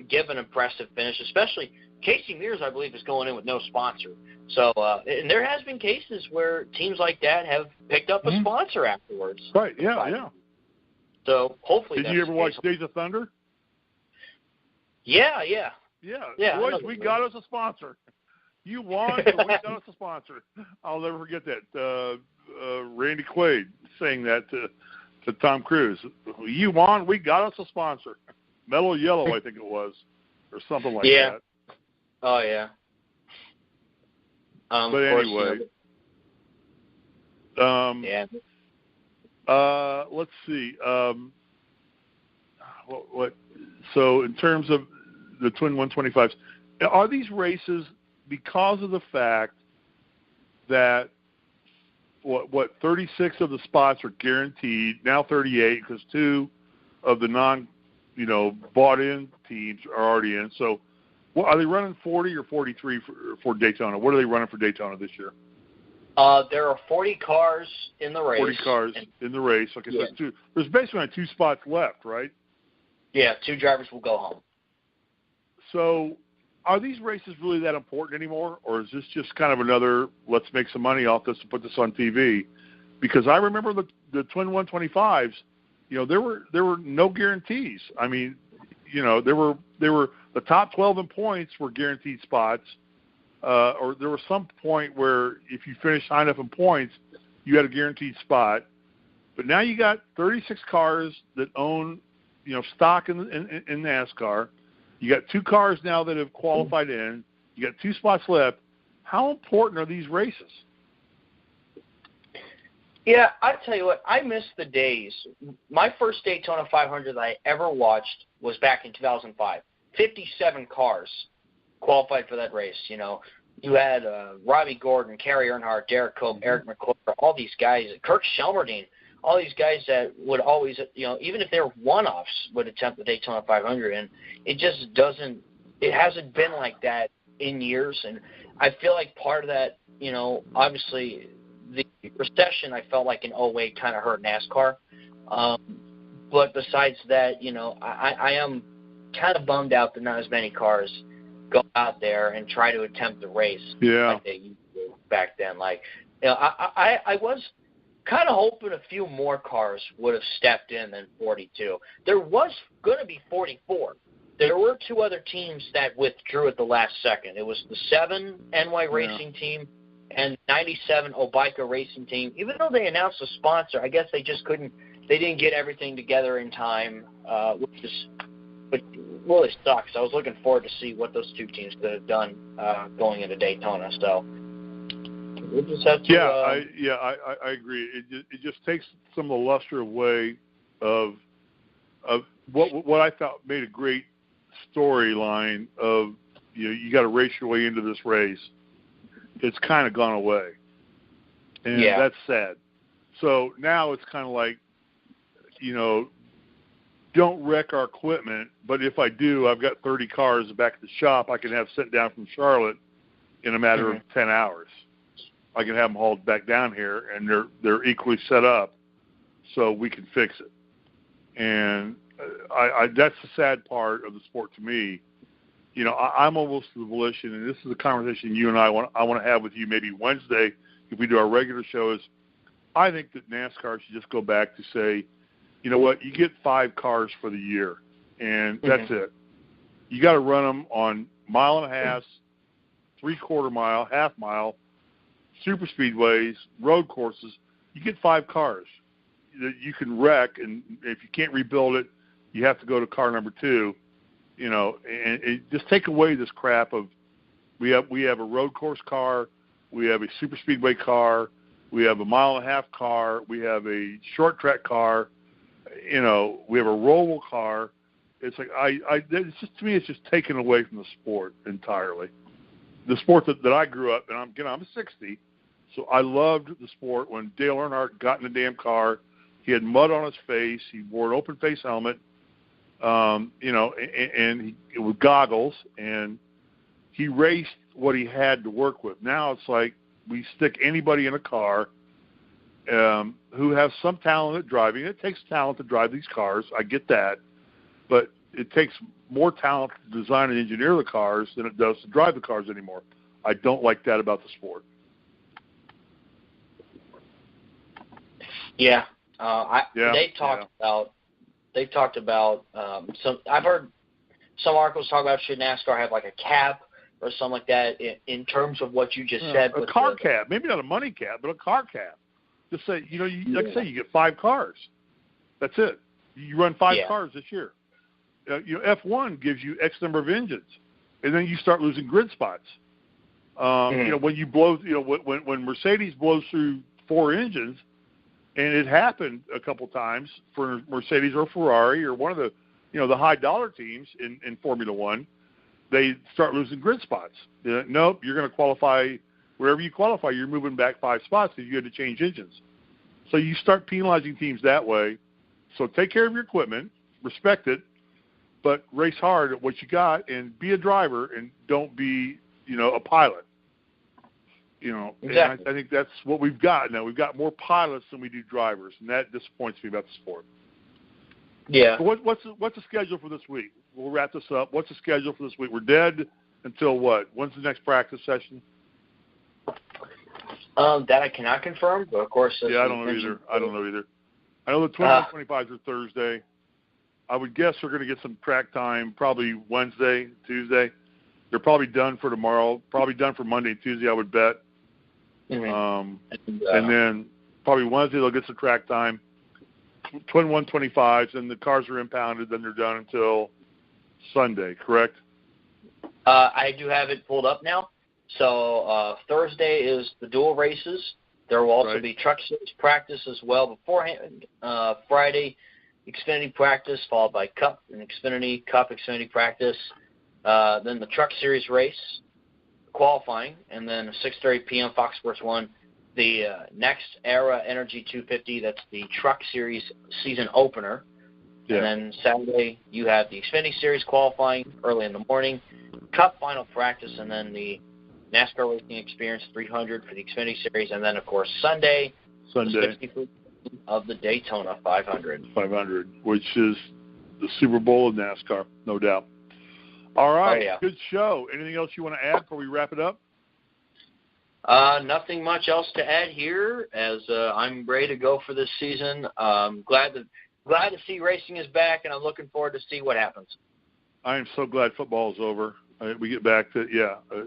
give an impressive finish, especially Casey Mears, I believe, is going in with no sponsor. So, and there has been cases where teams like that have picked up a sponsor afterwards. Right, yeah. So hopefully Did you ever watch Days of Thunder? Yeah. Boys, we got us a sponsor. You won, so we got us a sponsor. I'll never forget that. Randy Quaid saying that to Tom Cruise. You won, we got us a sponsor. Mellow Yellow, I think it was, or something like that. Oh, yeah. But anyway. Let's see. So in terms of the Twin 125s, are these races because of the fact that 36 of the spots are guaranteed, now 38 because 2 of the bought-in teams are already in. So Well, are they running 40 or 43 for Daytona? What are they running for Daytona this year? There are 40 cars in the race. 40 cars in the race. Okay, yeah. so there's basically only 2 spots left, right? Yeah, 2 drivers will go home. So are these races really that important anymore, or is this just kind of another let's make some money off this to put this on TV? Because I remember the Twin 125s, there were no guarantees. I mean, there were the top 12 in points were guaranteed spots. Or there was some point where if you finished high enough in points, you had a guaranteed spot. But now you got 36 cars that own, stock in NASCAR. You got 2 cars now that have qualified in. You got 2 spots left. How important are these races? Yeah, I tell you what, I miss the days. My first Daytona 500 that I ever watched was back in 2005. 57 cars qualified for that race. You had Robbie Gordon, Kerry Earnhardt, Derek Cope, Eric McClure, all these guys, Kirk Shelmerdine, all these guys that would always, even if they were one-offs, would attempt the Daytona 500, and it just it hasn't been like that in years, and I feel like part of that, obviously the recession, I felt like in 08 kind of hurt NASCAR, but besides that, I am kind of bummed out that not as many cars go out there and try to attempt the race like they used to back then. Like, I was kind of hoping a few more cars would have stepped in than 42. There was going to be 44. There were 2 other teams that withdrew at the last second. It was the 7 NY Racing team and 97 Obica Racing team. Even though they announced a sponsor, I guess they just couldn't. They didn't get everything together in time, which really sucks. I was looking forward to see what those 2 teams could have done going into Daytona. So we'll just have to. I agree. It just takes some of the luster away of what I thought made a great storyline of you got to race your way into this race. It's kind of gone away, and that's sad. So now it's kind of like, don't wreck our equipment, but if I do, I've got 30 cars back at the shop I can have sent down from Charlotte in a matter of 10 hours. I can have them hauled back down here, and they're equally set up so we can fix it. And that's the sad part of the sport to me. I'm almost to the volition, and this is a conversation you and I want to have with you maybe Wednesday if we do our regular shows. I think that NASCAR should just go back to say, you know what, you get 5 cars for the year, and that's it. You got to run them on 1.5 miles, 3/4 mile, half mile, super speedways, road courses. You get 5 cars that you can wreck, and if you can't rebuild it, you have to go to car number 2. And just take away this crap of we have a road course car, we have a super speedway car, we have a 1.5 mile car, we have a short track car, we have a rollable car. It's like it's just, to me, it's just taken away from the sport entirely. The sport that I grew up, and I'm 60, so I loved the sport. When Dale Earnhardt got in the damn car, he had mud on his face, he wore an open face helmet. And with goggles, and he raced what he had to work with. Now it's like we stick anybody in a car who has some talent at driving. It takes talent to drive these cars. I get that. But it takes more talent to design and engineer the cars than it does to drive the cars anymore. I don't like that about the sport. Yeah. They've talked about some. I've heard some articles talk about should NASCAR have like a cap or something like that in terms of what you just said. A car cap, maybe not a money cap, but a car cap. Just say, like I say, you get 5 cars. That's it. You run 5 cars this year. F1 gives you X number of engines, and then you start losing grid spots. When you blow, when Mercedes blows through 4 engines. And it happened a couple times for Mercedes or Ferrari or one of the, the high dollar teams in Formula One. They start losing grid spots. Nope, you're going to qualify wherever you qualify. You're moving back 5 spots because you had to change engines. So you start penalizing teams that way. So take care of your equipment, respect it, but race hard at what you got and be a driver and don't be, a pilot. Exactly. And I think that's what we've got now. We've got more pilots than we do drivers, and that disappoints me about the sport. Yeah. So what's the schedule for this week? We'll wrap this up. What's the schedule for this week? We're dead until what? When's the next practice session? That I cannot confirm, but of course. Yeah, I don't know either. I know the 21-25s are Thursday. I would guess we're going to get some track time probably Wednesday, Tuesday. They're probably done for tomorrow. Probably done for Monday and Tuesday, I would bet. Mm-hmm. And then probably Wednesday they'll get some track time. 21-25s, and the cars are impounded. Then they're done until Sunday, correct? I do have it pulled up now. So Thursday is the dual races. There will also be truck series practice as well beforehand. Friday, Xfinity practice, followed by Cup and Xfinity, Cup, Xfinity practice. Then the truck series race, qualifying, and then 6:30 p.m. Fox Sports 1, the Next Era Energy 250. That's the truck series season opener. Yeah. And then Saturday, you have the Xfinity series qualifying early in the morning, Cup final practice, and then the NASCAR Racing Experience 300 for the Xfinity series, and then, of course, Sunday. The 60th of the Daytona 500. 500, which is the Super Bowl of NASCAR, no doubt. All right, Good show. Anything else you want to add before we wrap it up? Nothing much else to add here, as I'm ready to go for this season. Glad to see racing is back, and I'm looking forward to see what happens. I am so glad football is over. We get back to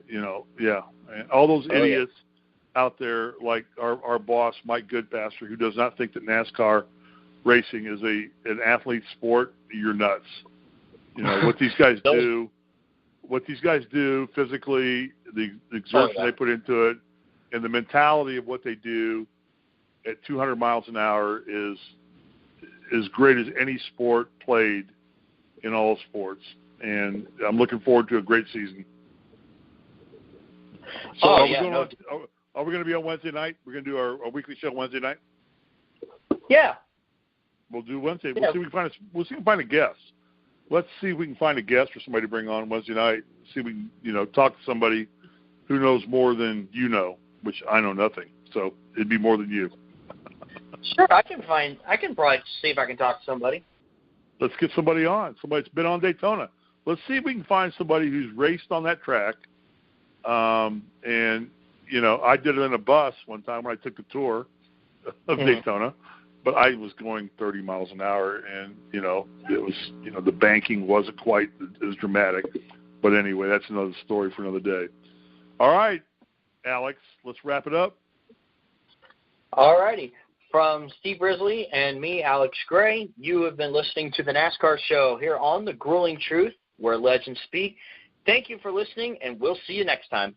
and all those idiots out there like our boss Mike Goodpasture, who does not think that NASCAR racing is an athlete sport. You're nuts. What these guys do. What these guys do physically, the exertion they put into it, and the mentality of what they do at 200 miles an hour is as great as any sport played in all sports. And I'm looking forward to a great season. So are we going to be on Wednesday night? We're going to do our weekly show Wednesday night? Yeah. We'll do Wednesday. Yeah. We'll see if we can find a guest. Let's see if we can find a guest or somebody to bring on Wednesday night. See if we can, talk to somebody who knows more than you know, which I know nothing. So it'd be more than you. Sure, I can probably see if I can talk to somebody. Let's get somebody on. Somebody that's been on Daytona. Let's see if we can find somebody who's raced on that track. I did it in a bus one time when I took the tour of Daytona. But I was going 30 miles an hour, and, it was, the banking wasn't quite as dramatic. But anyway, that's another story for another day. All right, Alex, let's wrap it up. All righty. From Steve Risley and me, Alex Gray, you have been listening to the NASCAR Show here on The Grueling Truth, where legends speak. Thank you for listening, and we'll see you next time.